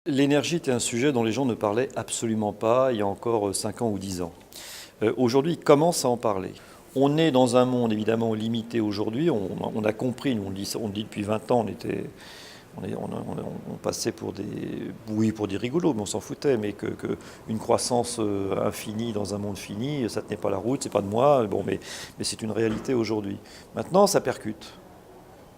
L'énergie était un sujet dont les gens ne parlaient absolument pas il y a encore 5 ans ou 10 ans. Aujourd'hui, ils commencent à en parler. On est dans un monde évidemment limité aujourd'hui, on a compris, nous on le dit depuis 20 ans, on passait pour des rigolos, mais on s'en foutait, mais une croissance infinie dans un monde fini, ça tenait pas la route, c'est pas de moi, bon, mais c'est une réalité aujourd'hui. Maintenant, ça percute.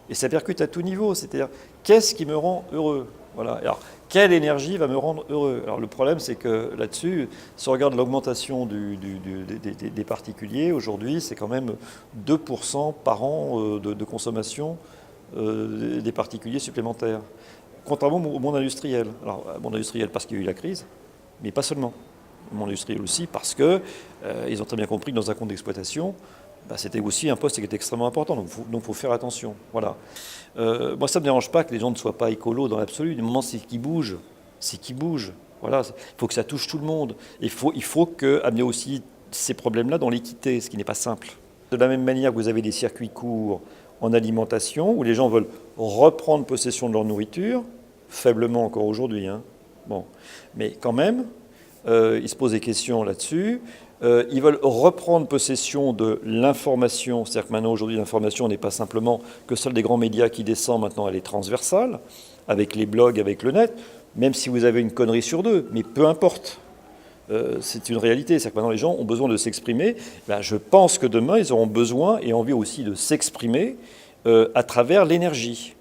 Et ça percute à tout niveau, c'est-à-dire, qu'est-ce qui me rend heureux? Voilà. Alors, quelle énergie va me rendre heureux? Alors, le problème, c'est que là-dessus, si on regarde l'augmentation des particuliers, aujourd'hui, c'est quand même 2% par an de consommation des particuliers supplémentaires. Contrairement au monde industriel. Alors, monde industriel parce qu'il y a eu la crise, mais pas seulement. Le monde industriel aussi parce qu'ils ont très bien compris que dans un compte d'exploitation, c'était aussi un poste qui était extrêmement important, donc il faut faire attention. Voilà. Moi, ça ne me dérange pas que les gens ne soient pas écolos dans l'absolu. Du moment c'est qu'ils bougent, c'est qu'ils bougent. Voilà. Il faut que ça touche tout le monde. Il faut amener aussi ces problèmes-là dans l'équité, ce qui n'est pas simple. De la même manière que vous avez des circuits courts en alimentation, où les gens veulent reprendre possession de leur nourriture, faiblement encore aujourd'hui, hein. Bon. Mais quand même, ils se posent des questions là-dessus. Ils veulent reprendre possession de l'information, c'est-à-dire que maintenant, aujourd'hui, l'information n'est pas simplement que celle des grands médias qui descend, maintenant elle est transversale, avec les blogs, avec le net, même si vous avez une connerie sur deux, mais peu importe. C'est une réalité, c'est-à-dire que maintenant les gens ont besoin de s'exprimer. Je pense que demain, ils auront besoin et envie aussi de s'exprimer à travers l'énergie.